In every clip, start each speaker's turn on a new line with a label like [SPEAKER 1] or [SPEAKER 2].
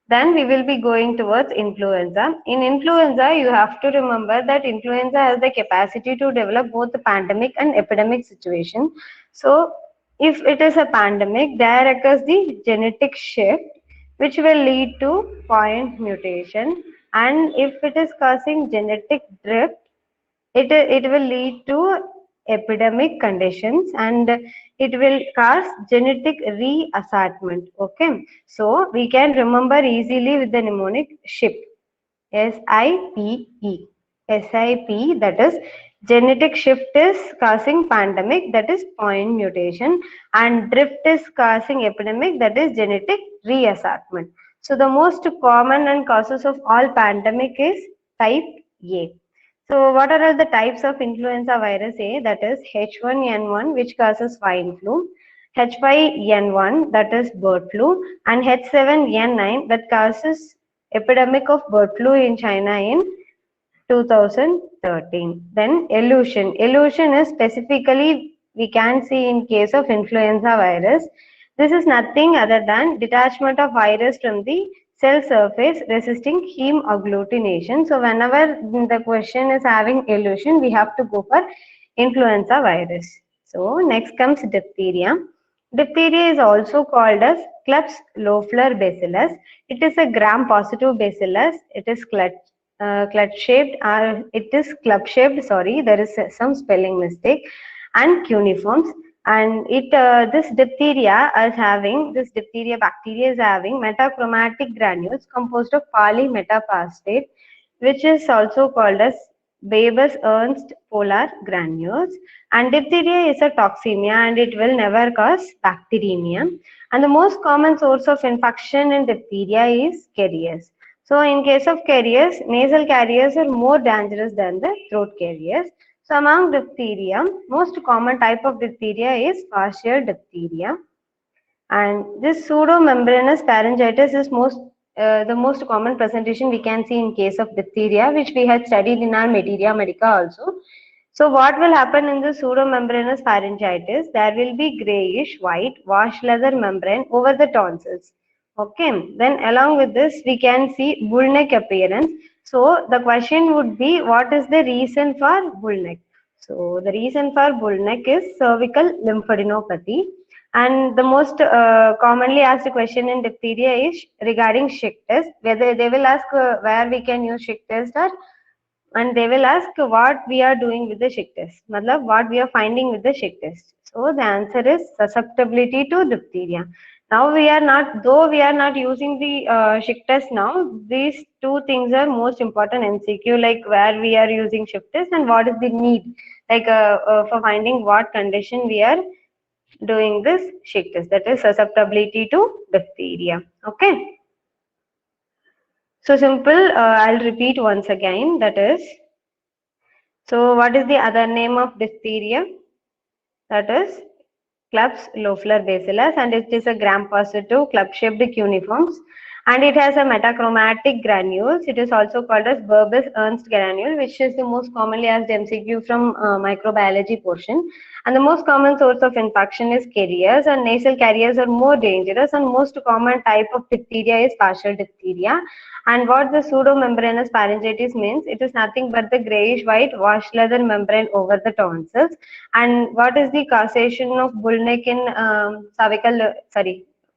[SPEAKER 1] Then we will be going towards influenza. In influenza, you have to remember that influenza has the capacity to develop both the pandemic and epidemic situation. So, if it is a pandemic, there occurs the genetic shift, which will lead to point mutation. And if it is causing genetic drift, it will lead to epidemic conditions, and it will cause genetic reassortment. Okay, so we can remember easily with the mnemonic SHIP. SIPE, that is genetic shift is causing pandemic, that is point mutation, and drift is causing epidemic, that is genetic reassortment. So the most common and causes of all pandemic is type A. So what are all the types of influenza virus A? That is H1N1, which causes swine flu, H5N1, that is bird flu, and H7N9, that causes epidemic of bird flu in China in 2013. Then elution. Elution is specifically we can see in case of influenza virus. This is nothing other than detachment of virus from the cell surface resisting heme agglutination. So whenever the question is having elution, we have to go for influenza virus. So next comes diphtheria. Diphtheria is also called as Klebsiella bacillus. It is a gram-positive bacillus. It is clutch shaped. It is club shaped. Sorry, there is some spelling mistake. And cuneiforms. And this diphtheria bacteria is having metachromatic granules composed of polymetaphosphate, which is also called as Baber's Ernst polar granules. And diphtheria is a toxemia, and it will never cause bacteremia. And the most common source of infection in diphtheria is carriers. So in case of carriers, nasal carriers are more dangerous than the throat carriers. So among diphtheria, most common type of diphtheria is partial diphtheria. And this pseudomembranous pharyngitis is the most common presentation we can see in case of diphtheria, which we had studied in our materia medica also. So what will happen in the pseudomembranous pharyngitis? There will be grayish white wash leather membrane over the tonsils. Okay, then along with this we can see bull neck appearance. So the question would be, what is the reason for bull neck? So the reason for bull neck is cervical lymphadenopathy. And the most commonly asked question in diphtheria is regarding Schick test, whether they will ask where we can use Schick test, or and they will ask what we are doing with the Schick test, matlab what we are finding with the Schick test. So the answer is susceptibility to diphtheria. Now we are not, though we are not using the Schick test now, these two things are most important MCQ, like where we are using Schick test and what is the need, like for finding what condition we are doing this Schick test, that is susceptibility to diphtheria. Okay. So simple, I'll repeat once again, that is, so what is the other name of diphtheria? That is Klebsiella bacillus, and it is a gram-positive club-shaped cuneiforms, and it has a metachromatic granules. It is also called as Burbus Ernst granule, which is the most commonly asked MCQ from microbiology portion. And the most common source of infection is carriers, and nasal carriers are more dangerous. And most common type of diphtheria is partial diphtheria. And what the pseudomembranous pharyngitis means, it is nothing but the grayish white wash leather membrane over the tonsils. And what is the causation of bull neck in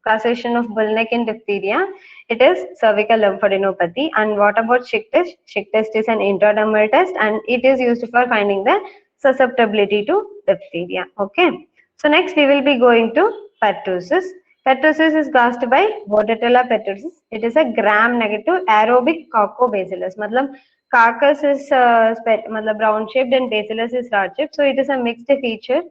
[SPEAKER 1] causation of bull neck in diphtheria? It is cervical lymphadenopathy. And what about Schick test? Schick test is an intradermal test, and it is used for finding the susceptibility to diphtheria. Okay. So next we will be going to pertussis. Pertussis is caused by Bordetella pertussis. It is a gram-negative aerobic coccobacillus. मतलब carcass is मतलब brown shaped and bacillus is rod shaped. So it is a mixed feature,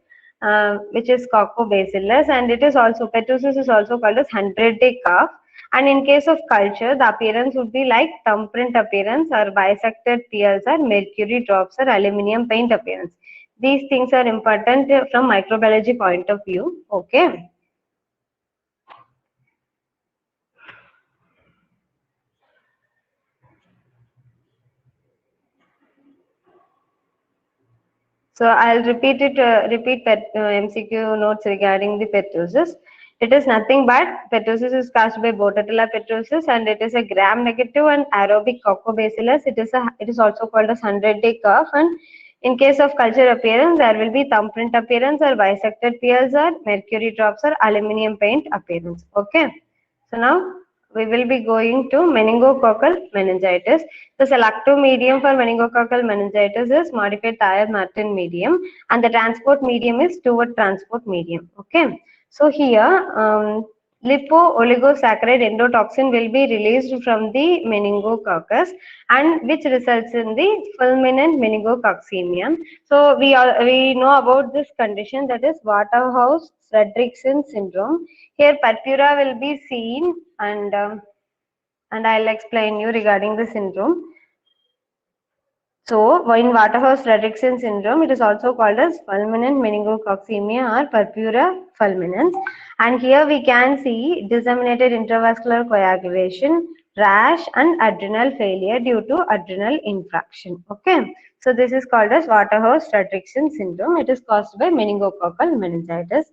[SPEAKER 1] which is coccobacillus, and it is also pertussis is also called as 100-day cough. And in case of culture, the appearance would be like thumbprint appearance, or bisected tears, or mercury drops, or aluminium paint appearance. These things are important from microbiology point of view. Okay. So I'll repeat MCQ notes regarding the pertussis. It is nothing but pertussis is caused by Bordetella pertussis, and it is a gram-negative and aerobic coccobacillus. It is also called as 100-day cough, and in case of culture appearance, there will be thumbprint appearance or bisected peels or mercury drops or aluminium paint appearance. Okay. So now we will be going to meningococcal meningitis. The selective medium for meningococcal meningitis is modified Thayer-Martin medium, and the transport medium is Stewart transport medium. Okay. So here, lipo-oligosaccharide endotoxin will be released from the meningococcus, and which results in the fulminant meningococcemia. So we know about this condition, that is Waterhouse-Friderichsen syndrome. Here purpura will be seen, and I'll explain you regarding the syndrome. So, in Waterhouse-Friderichsen syndrome, it is also called as fulminant meningococcemia or purpura fulminans. And here we can see disseminated intravascular coagulation, rash, and adrenal failure due to adrenal infraction. Okay. So, this is called as Waterhouse-Friderichsen syndrome. It is caused by meningococcal meningitis.